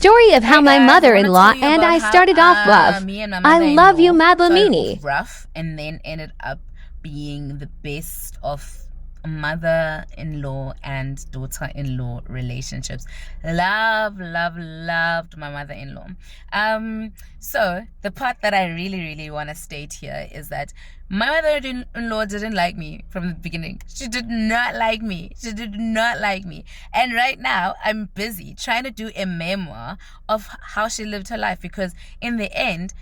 story of how my guys, mother-in-law I wanna tell you and about I how, started off love. me and my I love you, mother-in-law started Madlamini. off rough and then ended up being the best of mother-in-law and daughter-in-law relationships. Loved my mother-in-law. So the part that I really want to state here is that my mother-in-law didn't like me from the beginning. She did not like me. And right now I'm busy trying to do a memoir of how she lived her life, because in the end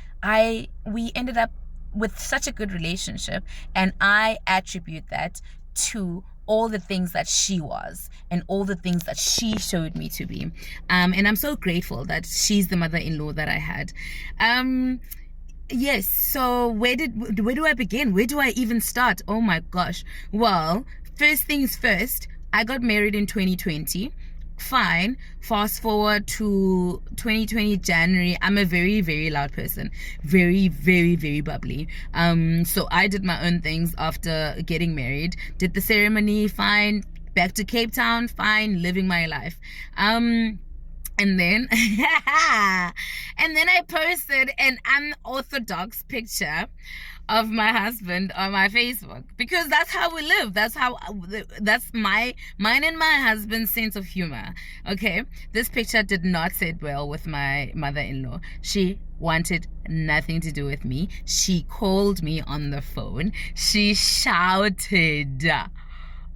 we ended up with such a good relationship, and I attribute that to all the things that she was and all the things that she showed me to be. And I'm so grateful that she's the mother-in-law that I had. Yes, so where do I begin? Where do I even start? Oh my gosh. Well, first things first, I got married in 2020. Fine. Fast forward to 2020 January. I'm a very loud person, very bubbly. So I did my own things after getting married, did the ceremony, fine, back to Cape Town, fine, living my life. And then I posted an unorthodox picture of my husband on my Facebook, because that's how we live. That's mine and my husband's sense of humor. Okay, this picture did not sit well with my mother-in-law. She wanted nothing to do with me. She called me on the phone. She shouted.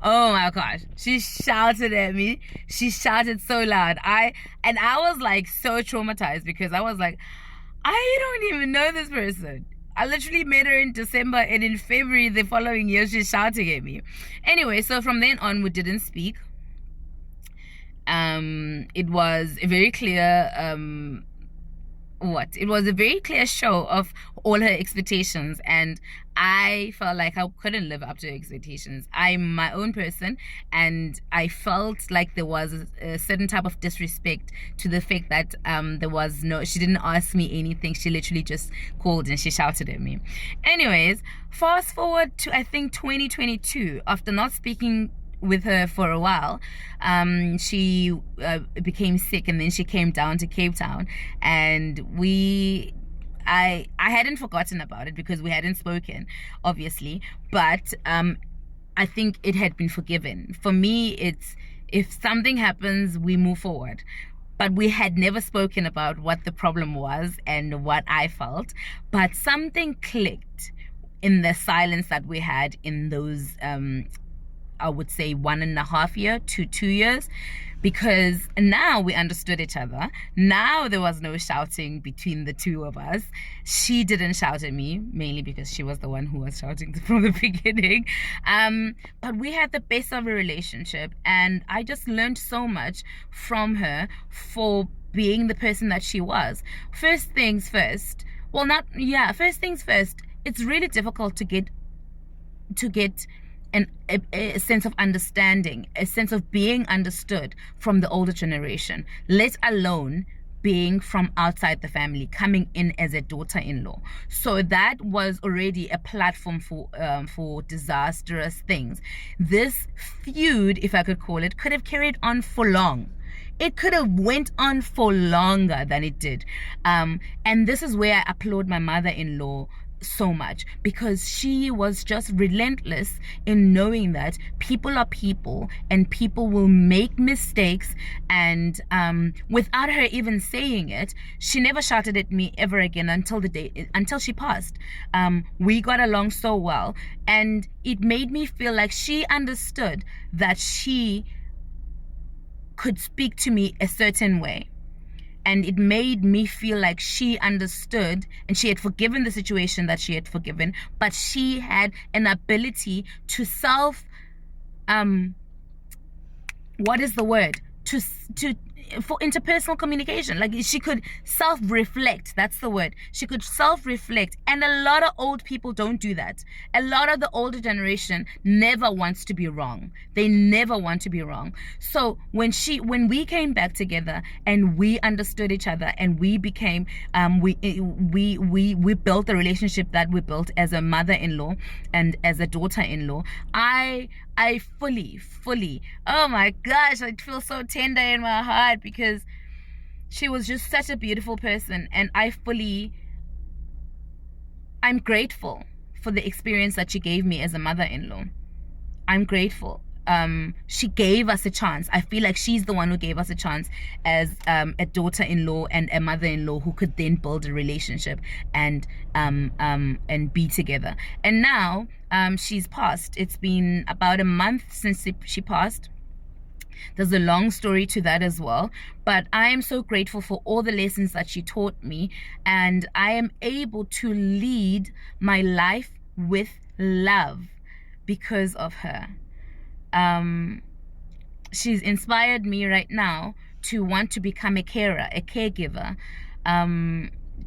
Oh my gosh, she shouted at me. She shouted so loud. I was like so traumatized, because I was like, I don't even know this person. I literally met her in December, and in February the following year she's shouting at me. Anyway, so from then on we didn't speak. It was a very clear it was a very clear show of all her expectations, and I felt like I couldn't live up to her expectations. I'm my own person, and I felt like there was a certain type of disrespect to the fact that she didn't ask me anything. She literally just called and she shouted at me. Anyways, fast forward to I think 2022, after not speaking with her for a while, she became sick, and then she came down to Cape Town, and I hadn't forgotten about it because we hadn't spoken, obviously, but I think it had been forgiven. For me, it's, if something happens, we move forward. But we had never spoken about what the problem was and what I felt, but something clicked in the silence that we had in those I would say 1.5 years to 2 years, because now we understood each other. Now there was no shouting between the two of us. She didn't shout at me, mainly because she was the one who was shouting from the beginning. But we had the best of a relationship, and I just learned so much from her for being the person that she was. First things first, it's really difficult to get a sense of understanding, a sense of being understood from the older generation, let alone being from outside the family, coming in as a daughter-in-law. So that was already a platform for disastrous things. This feud, if I could call it, could have carried on for long. It could have went on for longer than it did. And this is where I applaud my mother-in-law so much, because she was just relentless in knowing that people are people and people will make mistakes, and without her even saying it, she never shouted at me ever again until she passed. We got along so well, and it made me feel like she understood that she could speak to me a certain way. And it made me feel like she understood, and she had forgiven the situation that she had forgiven, but she had an ability to for interpersonal communication. Like, she could self-reflect. That's the word. She could self-reflect. And a lot of old people don't do that. A lot of the older generation never wants to be wrong. They never want to be wrong. So when we came back together and we understood each other, and we became we built the relationship that we built as a mother-in-law and as a daughter-in-law, I fully, oh my gosh, I feel so tender in my heart, because She was just such a beautiful person, and I'm grateful for the experience that she gave me as a mother-in-law. I'm grateful. She gave us a chance. I feel like she's the one who gave us a chance as a daughter-in-law and a mother-in-law who could then build a relationship and be together. And now she's passed. It's been about a month since she passed. There's a long story to that as well, but I am so grateful for all the lessons that she taught me, and I am able to lead my life with love because of her. She's inspired me right now to want to become a carer, a caregiver,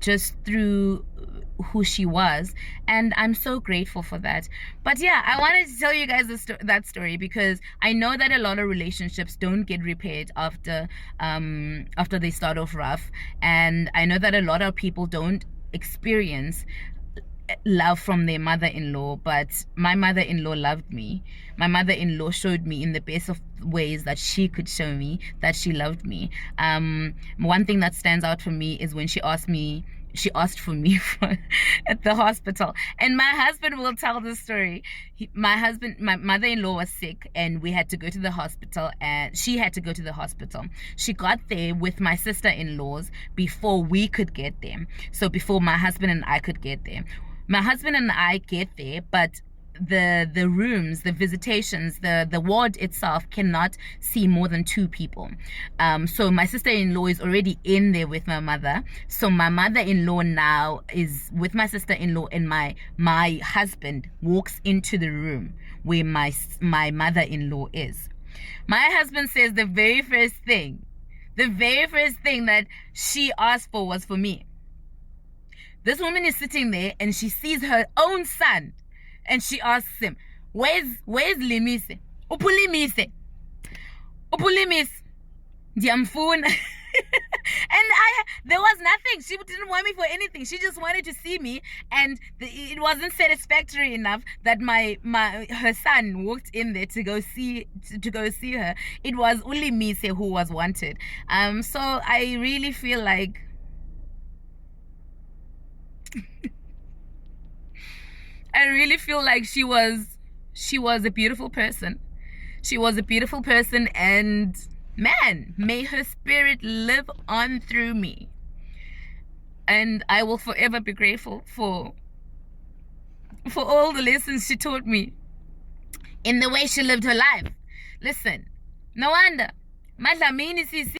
just through who she was, and I'm so grateful for that. But yeah, I wanted to tell you guys that story because I know that a lot of relationships don't get repaired after they start off rough, and I know that a lot of people don't experience love from their mother-in-law, but my mother-in-law loved me. My mother-in-law showed me in the best of ways that she could show me that she loved me. One thing that stands out for me is when she asked for me at the hospital, and my husband will tell the story. My mother-in-law was sick, and we had to go to the hospital, and she had to go to the hospital. She got there with my sister-in-laws before we could get there, so before my husband and I could get there. My husband and I get there, but the rooms, the visitations, the ward itself cannot see more than 2 people. So my sister-in-law is already in there with my mother. So my mother-in-law now is with my sister-in-law, and my husband walks into the room where my mother-in-law is. My husband says the very first thing that she asked for was for me. This woman is sitting there and she sees her own son, and she asks him, where's Limise? Upulimise. Diamfuna. And there was nothing. She didn't want me for anything. She just wanted to see me, and it wasn't satisfactory enough that her son walked in there to go see her. It was Ulimise who was wanted. So I really feel like she was a beautiful person. She was a beautiful person, and man, may her spirit live on through me. And I will forever be grateful for all the lessons she taught me in the way she lived her life. Listen, no wonder. Madlamini